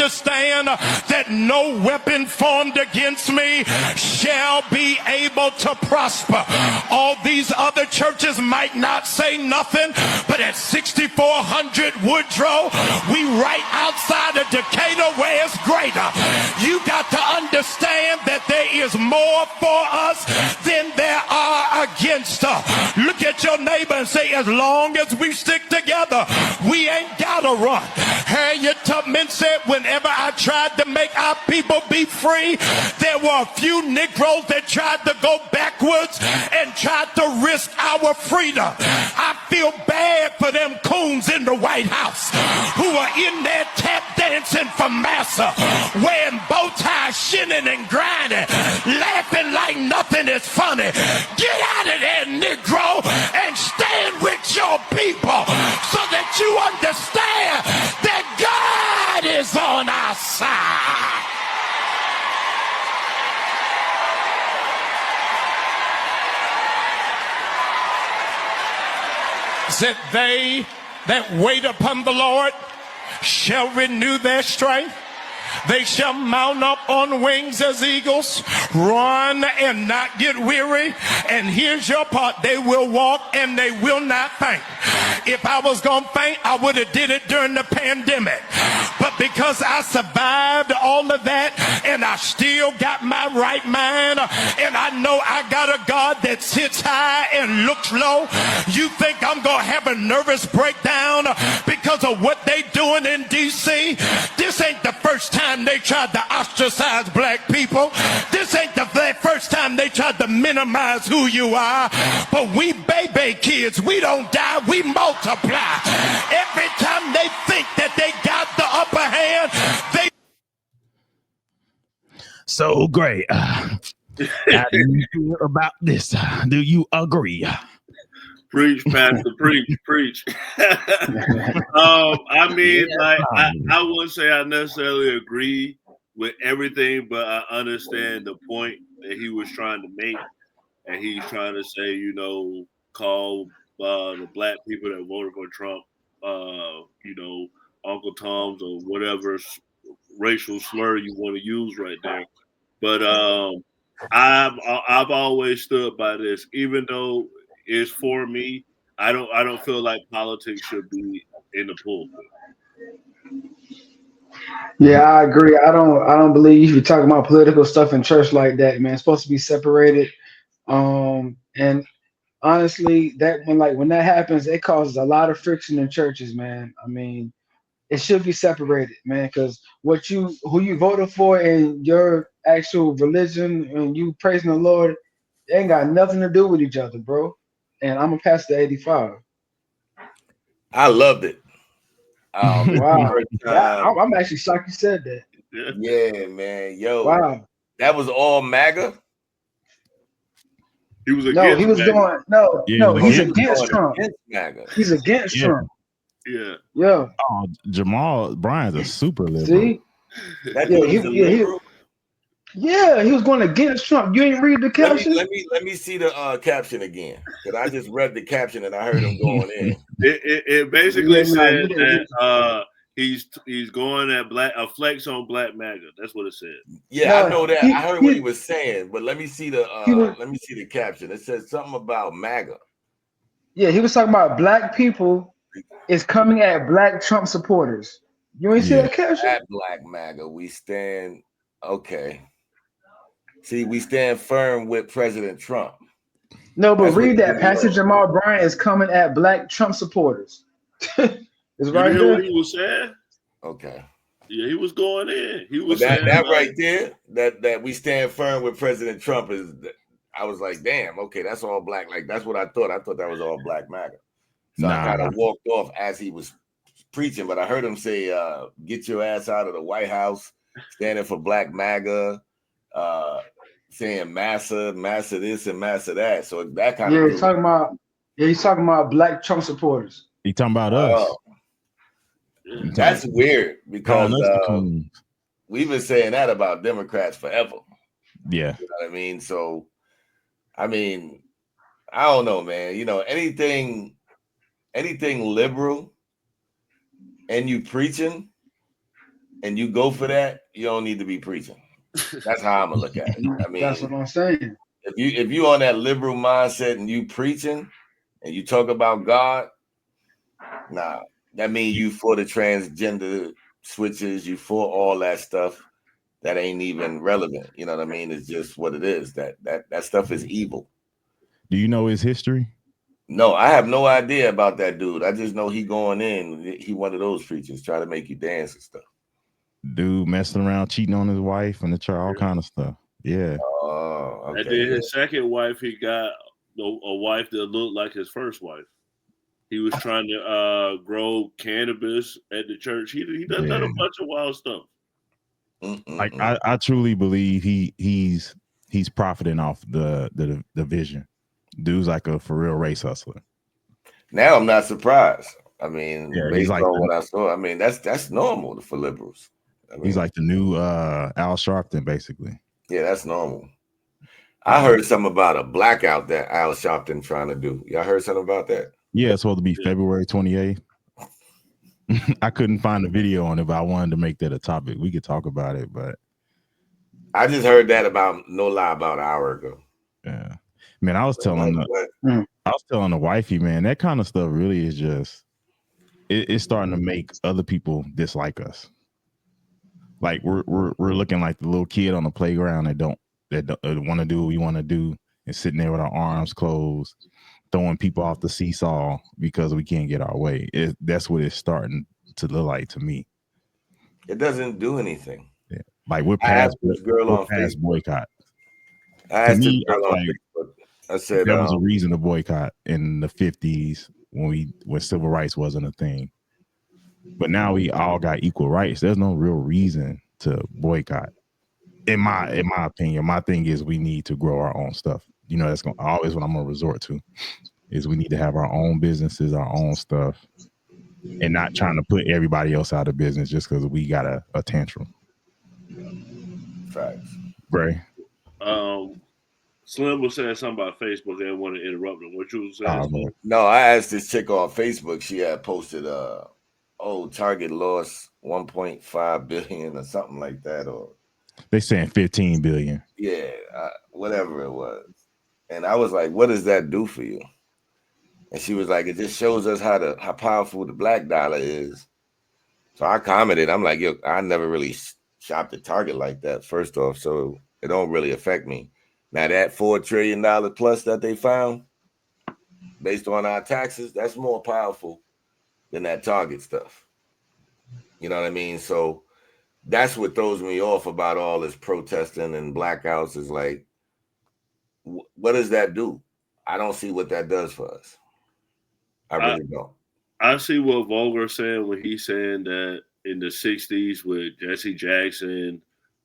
understand that no weapon formed against me shall be able to prosper. All these other churches might not say nothing, but at 6400 Woodrow, we right outside of Decatur where it's greater. You got to understand that there is more for us than there are against us. Look at your neighbor and say, as long as we stick together, we ain't gotta run. Harriet Tubman said, whenever I tried to make our people be free, there were a few Negroes that tried to go backwards and tried to risk our freedom. I feel bad for them coons in the White House who are in there tap dancing for massa, wearing bow ties, shinning and grinding, laughing like nothing is funny. Get out of there, Negro, and stand with your people so that you understand that God is on our side. Said they that wait upon the Lord shall renew their strength. They shall mount up on wings as eagles, run and not get weary. And here's your part. They will walk and they will not faint. If I was going to faint, I would have did it during the pandemic. But because I survived all of that and I still got my right mind and I know I got a God that sits high and looks low, you think I'm going to have a nervous breakdown because of what they doing in D.C.? This ain't the first time they tried to ostracize black people. This ain't the first time they tried to minimize who you are. But we baby kids, we don't die, we multiply. Every time they think that they got the upper hand, they... So great. How do you feel about this? Do you agree? Preach, Pastor, preach. I mean, like, I wouldn't say I necessarily agree with everything, but I understand the point that he was trying to make. And he's trying to say, you know, call the black people that voted for Trump, you know, Uncle Toms or whatever racial slur you want to use right there. But I've always stood by this, even though it's for me. I don't feel like politics should be in the pulpit. Yeah, I agree. I don't believe you should be talking about political stuff in church like that, man. It's supposed to be separated. And honestly, when that happens, it causes a lot of friction in churches, man. I mean, it should be separated, man, because who you voted for and your actual religion and you praising the Lord, they ain't got nothing to do with each other, bro. And I'm a pastor 85. I loved it. Wow. I'm actually shocked you said that. Yeah, man. Yo. Wow. That was all MAGA? He was against he was MAGA. He's against Trump. MAGA. He's against Trump. Yeah. Yeah. Oh, Jamal Bryant's a super liberal. See? He was going against Trump. You ain't read the caption? Let me see the caption again, because I just read the caption and I heard him going in. It basically said that he's going at a flex on black MAGA. That's what it said. Yeah, I know that. I heard what he was saying, but let me see the caption. It says something about MAGA. Yeah, he was talking about black people is coming at black Trump supporters. You ain't see that caption? At black MAGA, we stand. Okay. See, we stand firm with President Trump. No, but read that. Pastor Jamal Bryant is coming at black Trump supporters. It's right there. What he was saying? Okay. Yeah, he was going in. He was that saying that right there. That we stand firm with President Trump is. I was like, damn. Okay, that's all black. Like that's what I thought. I thought that was all black MAGA. So I kind of walked off as he was preaching, but I heard him say, "Get your ass out of the White House, standing for black MAGA." Saying massa this and massa that. So that kind of he's talking about black Trump supporters. He talking about us. That's weird because we've been saying that about Democrats forever. Yeah. You know what I mean? So I mean, I don't know, man. You know, anything liberal and you preaching, and you go for that, you don't need to be preaching. That's how I'm gonna look at it. I mean, that's what I'm saying. If you on that liberal mindset and you preaching and you talk about God, nah, that means you for the transgender switches, you for all that stuff that ain't even relevant. You know what I mean? It's just what it is. That stuff is evil. Do you know his history? No, I have no idea about that dude. I just know he going in. He one of those preachers, try to make you dance and stuff. Dude messing around, cheating on his wife, and all kind of stuff. Yeah. Oh, okay. And then his second wife, he got a wife that looked like his first wife. He was trying to grow cannabis at the church. He done a bunch of wild stuff. Like I truly believe he's profiting off the vision. Dude's like a for real race hustler. Now I'm not surprised. I mean, yeah, based on what I saw, I mean that's normal for liberals. I mean, he's like the new Al Sharpton, basically. Yeah, that's normal. I heard something about a blackout that Al Sharpton trying to do. Y'all heard something about that? Yeah, it's supposed to be February 28th. I couldn't find a video on it, but I wanted to make that a topic. We could talk about it, but I just heard that about about an hour ago. Yeah, man, I was telling the wifey, man, that kind of stuff really is just it's starting to make other people dislike us. Like we're looking like the little kid on the playground that don't want to do what we want to do and sitting there with our arms closed, throwing people off the seesaw because we can't get our way. That's what it's starting to look like to me. It doesn't do anything. Yeah. Like we're past boycott. I asked this girl on Facebook. I said there was a reason to boycott in the 50s when civil rights wasn't a thing. But now we all got equal rights. There's no real reason to boycott. In my opinion, my thing is we need to grow our own stuff. You know, that's always what I'm gonna resort to. Is we need to have our own businesses, our own stuff, and not trying to put everybody else out of business just because we got a tantrum. Facts. Bray. Slim was saying something about Facebook. I didn't want to interrupt him. What you was saying? No, I asked this chick on Facebook. She had posted, Target lost 1.5 billion or something like that, or they saying 15 billion. Yeah, whatever it was. And I was like, "What does that do for you?" And she was like, "It just shows us how powerful the black dollar is." So I commented, I'm like, "Yo, I never really shopped at Target like that. First off, so it don't really affect me." Now that $4 trillion plus that they found, based on our taxes, that's more powerful than that Target stuff. You know what I mean? So that's what throws me off about all this protesting and blackouts is like, what does that do? I don't see what that does for us. I really don't. I see what Volger's saying when he's saying that in the 60s with Jesse Jackson,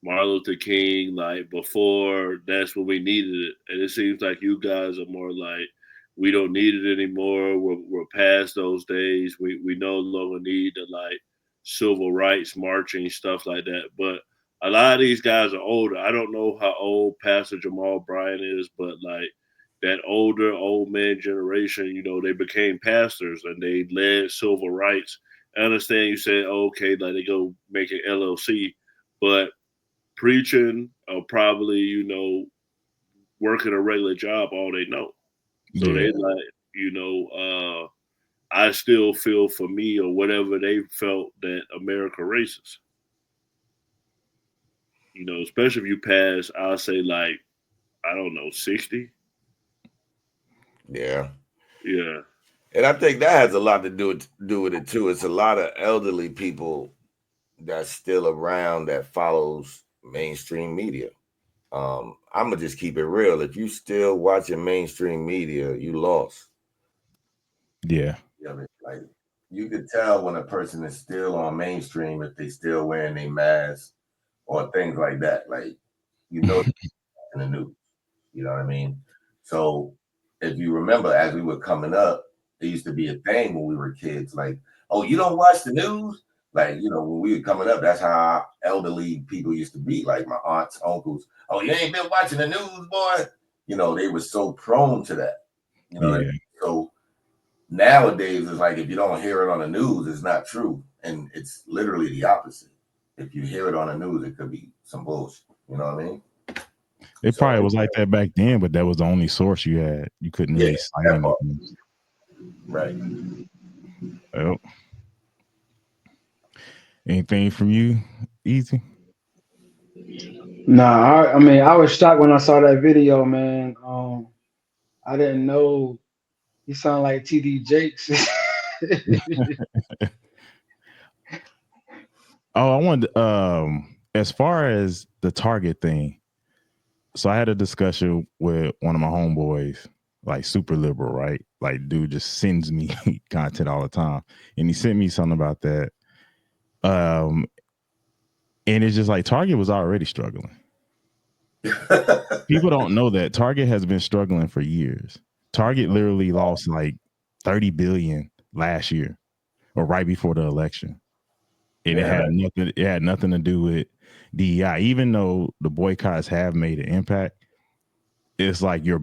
Martin Luther King, like before, that's when we needed it. And it seems like you guys are more like, we don't need it anymore. We're past those days. We no longer need the like civil rights marching, stuff like that. But a lot of these guys are older. I don't know how old Pastor Jamal Bryant is, but like that older old man generation, you know, they became pastors and they led civil rights. I understand you said, okay, like they go make an LLC, but preaching or probably, you know, working a regular job, all they know. So they like, you know, I still feel for me or whatever they felt that America racist. You know, especially if you pass, I'll say like, I don't know, 60. Yeah. Yeah. And I think that has a lot to do with it too. It's a lot of elderly people that's still around that follows mainstream media. I'm gonna just keep it real. If you still watching mainstream media, you lost. Yeah. I mean, like you could tell when a person is still on mainstream if they still wearing their mask or things like that. Like, you know, in the news. You know what I mean? So if you remember, as we were coming up, there used to be a thing when we were kids, like, "Oh, you don't watch the news?" Like, you know, when we were coming up, that's how elderly people used to be, like my aunts, uncles. "Oh, you ain't been watching the news, boy." You know, they were so prone to that. You know what I mean? So nowadays, it's like if you don't hear it on the news, it's not true. And it's literally the opposite. if you hear it on the news, it could be some bullshit. You know what I mean? It probably was like that back then, but that was the only source you had. You couldn't really cite anything. Right. Well, anything from you, Easy? Nah, I mean, I was shocked when I saw that video, man. I didn't know he sounded like TD Jakes. I wanted as far as the Target thing. So I had a discussion with one of my homeboys, like super liberal, right? Like dude just sends me content all the time. And he sent me something about that. And it's just like Target was already struggling. People don't know that Target has been struggling for years. Target literally lost like 30 billion last year or right before the election. And it had nothing to do with DEI. Even though the boycotts have made an impact, it's like you're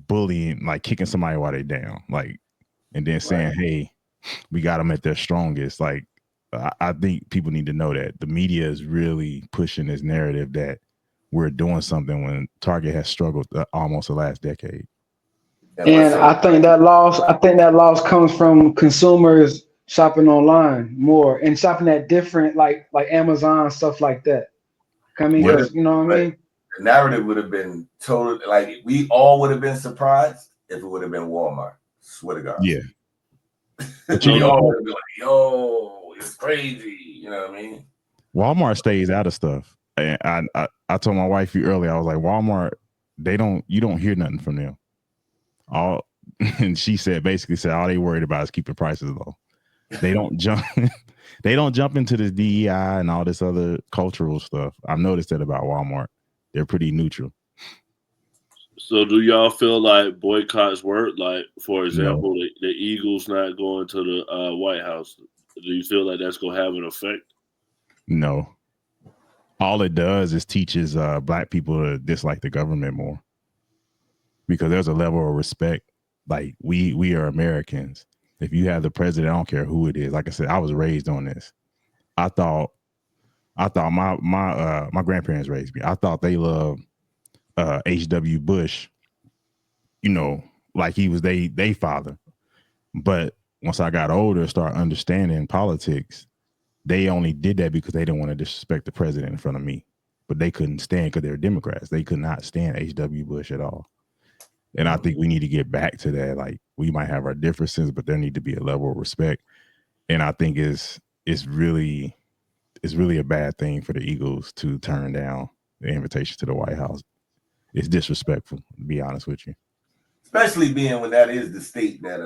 bullying, like kicking somebody while they're down, like, and then saying, "Hey, we got them at their strongest." Like, I think people need to know that the media is really pushing this narrative that we're doing something when Target has struggled almost the last decade. And I think that loss comes from consumers shopping online more and shopping at different like Amazon, stuff like that. I mean, because you know what I mean? The narrative would have been totally like we all would have been surprised if it would have been Walmart. Swear to God. Yeah. But we all would have been like, yo, it's crazy. You know what I mean? Walmart stays out of stuff. And I told my wife earlier, I was like, Walmart, you don't hear nothing from them. And she basically said all they worried about is keeping prices low. They don't jump into the DEI and all this other cultural stuff. I've noticed that about Walmart. They're pretty neutral. So do y'all feel like boycotts work? Like, for example, the Eagles not going to the White House. Do you feel like that's going to have an effect? No. All it does is teaches Black people to dislike the government more. Because there's a level of respect. Like we are Americans. If you have the president, I don't care who it is. Like I said, I was raised on this. I thought my grandparents raised me. I thought they loved H.W. Bush, you know, like he was they father. But once I got older, start understanding politics, they only did that because they didn't want to disrespect the president in front of me. But they couldn't stand because they're Democrats. They could not stand H.W. Bush at all. And I think we need to get back to that. Like we might have our differences, but there need to be a level of respect. And I think it's really a bad thing for the Eagles to turn down the invitation to the White House. It's disrespectful, to be honest with you. Especially being when that is the state that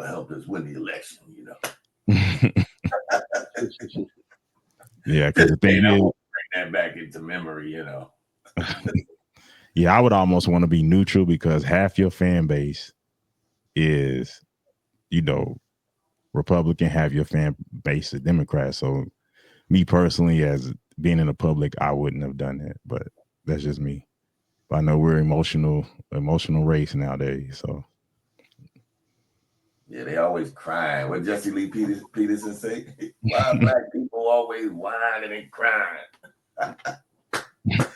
helped us win the election, Yeah, because the thing is, bring that back into memory, Yeah, I would almost want to be neutral because half your fan base is, Republican, half your fan base is Democrat. So me personally, as being in the public, I wouldn't have done that. But that's just me. But I know we're emotional race nowadays. So yeah, they always crying. What Jesse Lee Peterson say? Why Black people always whining and crying?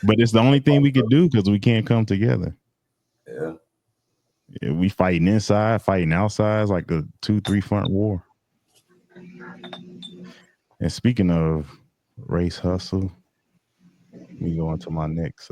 But it's the only thing we could do because we can't come together. Yeah. We fighting inside, fighting outside. It's like a 2-3 front war. And speaking of race hustle, let me go on to my next